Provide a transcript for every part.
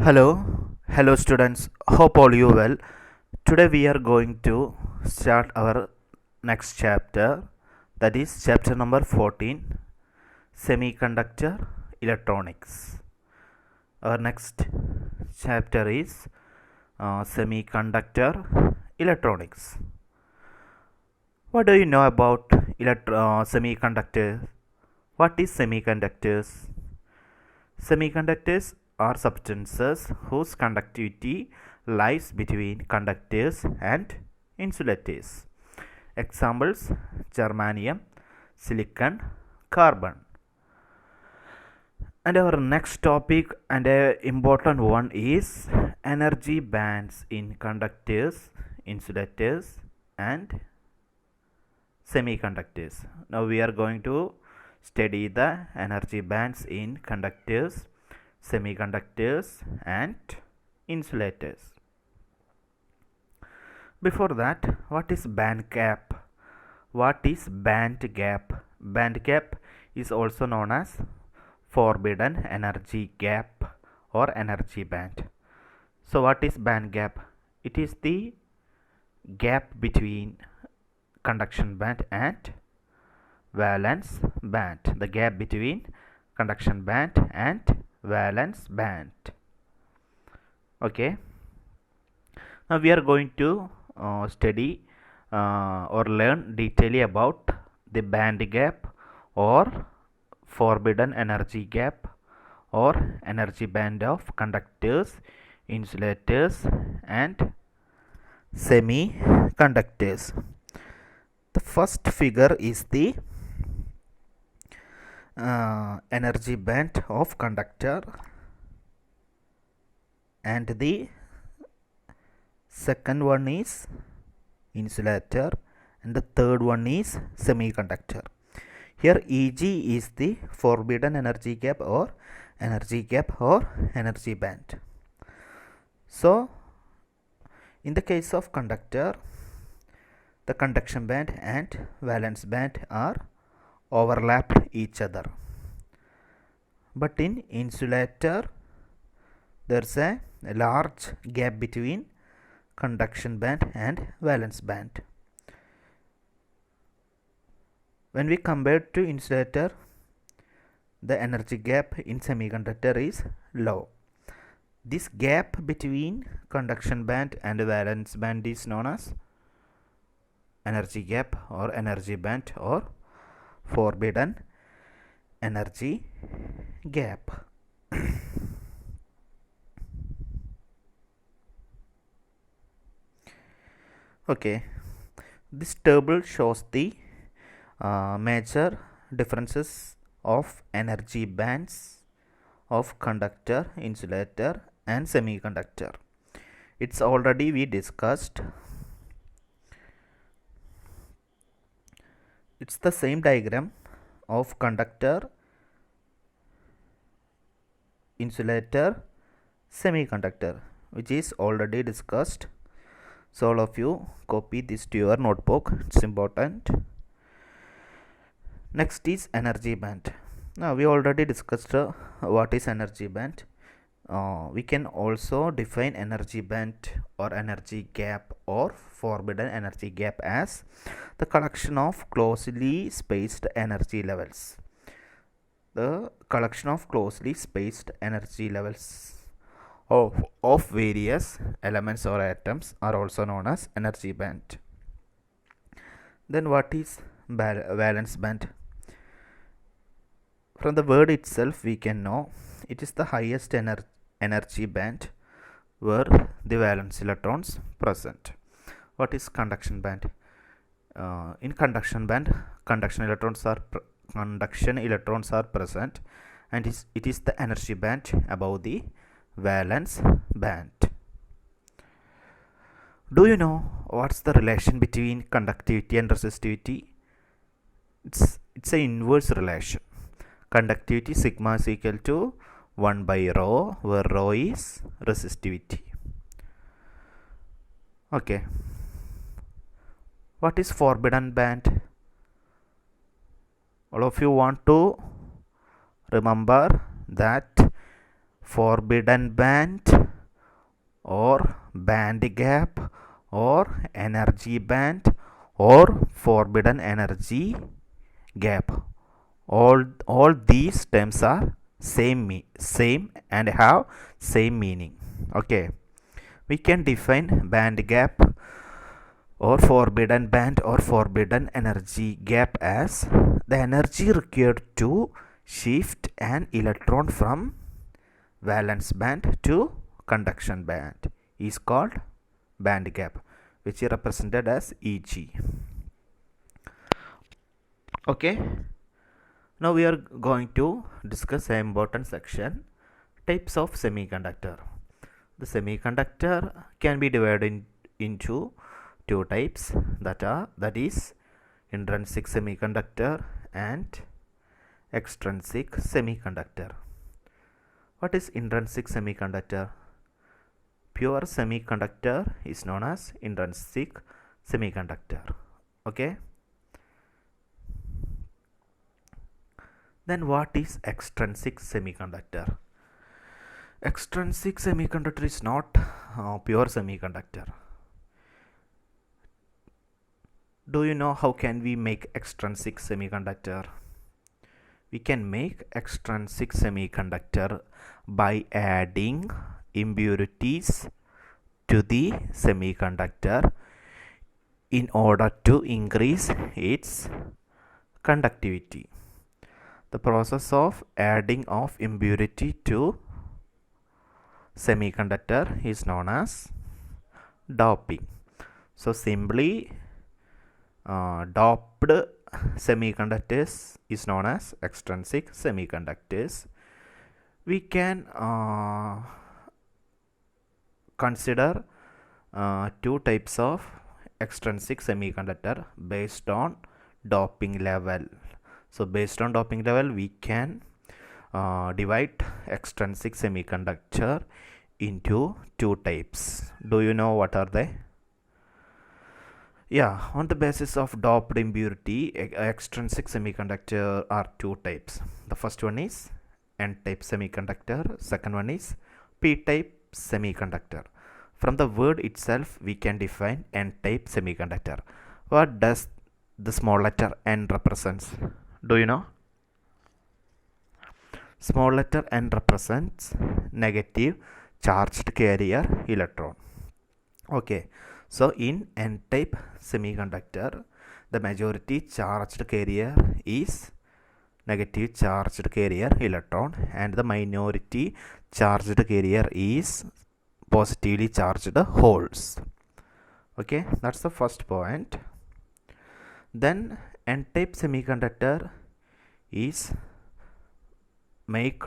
Hello students. Hope all you well. Today we are going to start our next chapter, that is chapter number 14, Semiconductor Electronics. Our next chapter is Semiconductor Electronics. What do you know about semiconductors? What is semiconductors? Semiconductors are substances whose conductivity lies between conductors and insulators. Examples: germanium, silicon, carbon. And our next topic and a important one is energy bands in conductors, insulators, and semiconductors. Now we are going to study the energy bands in conductors, semiconductors, and insulators. Before that, what is band gap? What is band gap? Band gap is also known as forbidden energy gap or energy band. So what is band gap? It is the gap between conduction band and valence band. The gap between conduction band and valence band. Okay, now we are going to study or learn detailedly about the band gap or forbidden energy gap or energy band of conductors, insulators, and semiconductors. The first figure is the energy band of conductor, and the second one is insulator, and the third one is semiconductor. Here Eg is the forbidden energy gap or energy band. So in the case of conductor, the conduction band and valence band are overlapped each other, but in insulator there's a large gap between conduction band and valence band. When we compare to insulator, the energy gap in semiconductor is low. This gap between conduction band and valence band is known as energy gap or energy band or forbidden energy gap. Okay, this table shows the major differences of energy bands of conductor, insulator, and semiconductor. It's already we discussed. It's the same diagram of conductor, insulator, semiconductor, which is already discussed. So all of you copy this to your notebook, it's important. Next is energy band. Now we already discussed what is energy band. We can also define energy band or energy gap or forbidden energy gap as the collection of closely spaced energy levels. The collection of closely spaced energy levels of various elements or atoms are also known as energy band. Then what is valence band? From the word itself we can know it is the highest energy band where the valence electrons present. What is conduction band? In conduction band, conduction electrons are present, and it is the energy band above the valence band. Do you know what's the relation between conductivity and resistivity? It's an inverse relation. Conductivity sigma is equal to 1 by rho, where rho is resistivity. Okay, what is forbidden band? All of you want to remember that forbidden band or band gap or energy band or forbidden energy gap. All these terms are same and have same meaning. Okay, we can define band gap or forbidden band or forbidden energy gap as the energy required to shift an electron from valence band to conduction band is called band gap, which is represented as Eg. Okay, now we are going to discuss an important section, types of semiconductor. The semiconductor can be divided into two types, that is intrinsic semiconductor and extrinsic semiconductor. What is intrinsic semiconductor? Pure semiconductor is known as intrinsic semiconductor. Okay, then what is extrinsic semiconductor? Extrinsic semiconductor is not pure semiconductor. Do you know how can we make extrinsic semiconductor? We can make extrinsic semiconductor by adding impurities to the semiconductor in order to increase its conductivity. The process of adding of impurity to semiconductor is known as doping. So simply doped semiconductors is known as extrinsic semiconductors. We can consider two types of extrinsic semiconductor based on doping level. So based on doping level, we can divide extrinsic semiconductor into two types. Do you know what are they? Yeah, on the basis of doped impurity, extrinsic semiconductor are two types. The first one is N-type semiconductor, second one is P-type semiconductor. From the word itself, we can define N-type semiconductor. What does the small letter N represents? Do you know? Small letter N represents negative charged carrier electron. Okay, so in N-type semiconductor, the majority charged carrier is negative charged carrier electron and the minority charged carrier is positively charged holes. Okay, that's the first point. Then N-type semiconductor is made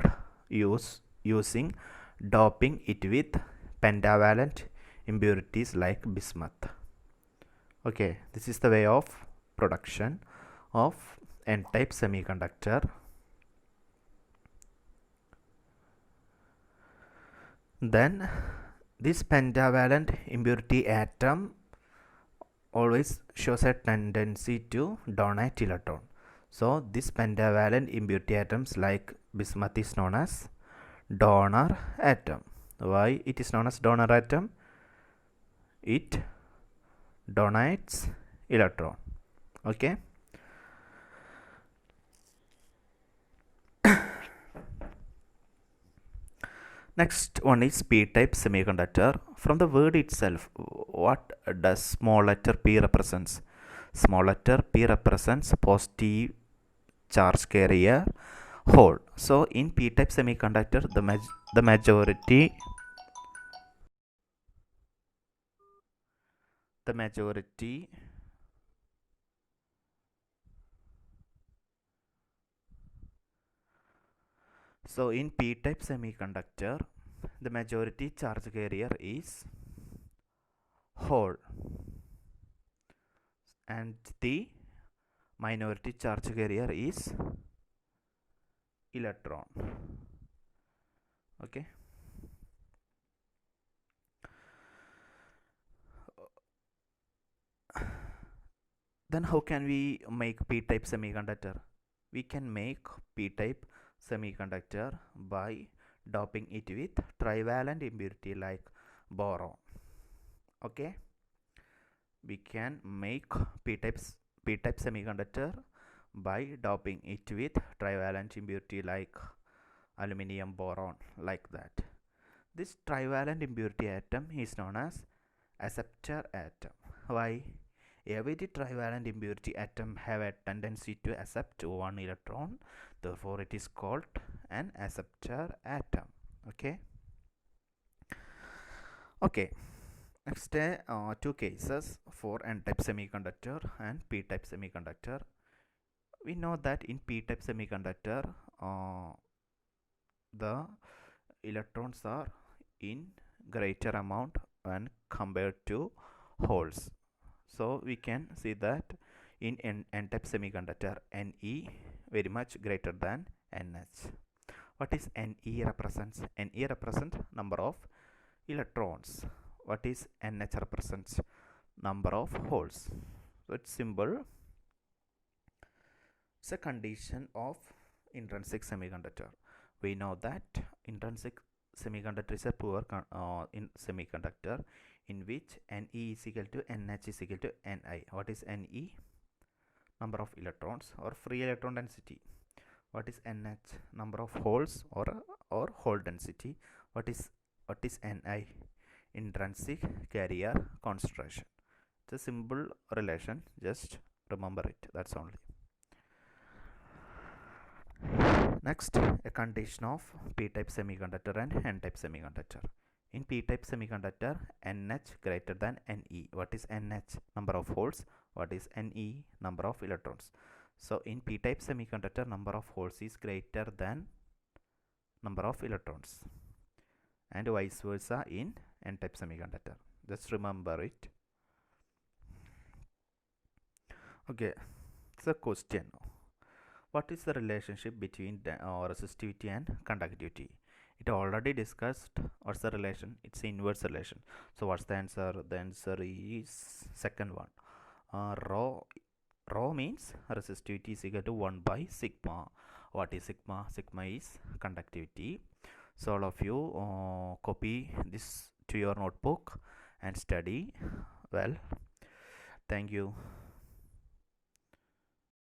using doping it with pentavalent impurities like bismuth. Okay, this is the way of production of N-type semiconductor. Then this pentavalent impurity atom always shows a tendency to donate electron. So this pentavalent impurity atoms like bismuth is known as donor atom. Why it is known as donor atom? It donates electron. Okay, next one is P-type semiconductor. From the word itself, what does small letter P represents? Small letter P represents positive charge carrier hole. So in P-type semiconductor, the majority so in P-type semiconductor, the majority charge carrier is hole and the minority charge carrier is electron. Okay, then how can we make P-type semiconductor? We can make P-type semiconductor by doping it with trivalent impurity like boron. Okay, we can make p-type semiconductor by doping it with trivalent impurity like aluminum, boron, like that. This trivalent impurity atom is known as acceptor atom. Why? Every trivalent impurity atom have a tendency to accept one electron, therefore it is called an acceptor atom. Okay. Okay. Next, two cases for n-type semiconductor and p-type semiconductor. We know that in p-type semiconductor, the electrons are in greater amount when compared to holes. So we can see that in n-type semiconductor, Ne very much greater than Nh. What is Ne represents? Ne represents number of electrons. What is Nh represents? Number of holes. So it's simple. It's a condition of intrinsic semiconductor. We know that intrinsic semiconductor is a poor in semiconductor in which Ne is equal to Nh is equal to Ni. What is Ne? Number of electrons or free electron density. What is Nh? Number of holes or hole density. What is Ni? Intrinsic carrier concentration. It's a simple relation, just remember it, that's only. Next, a condition of p-type semiconductor and n-type semiconductor. In p-type semiconductor, Nh greater than Ne. What is Nh? Number of holes. What is Ne? Number of electrons. So in p-type semiconductor, number of holes is greater than number of electrons, and vice versa in n-type semiconductor. Just remember it. Okay, it's a question. What is the relationship between resistivity and conductivity? It already discussed. What's the relation? It's inverse relation. So what's the answer? The answer is second one. Rho means resistivity is equal to 1 by sigma. What is sigma? Sigma is conductivity. So all of you copy this to your notebook and study well. Thank you.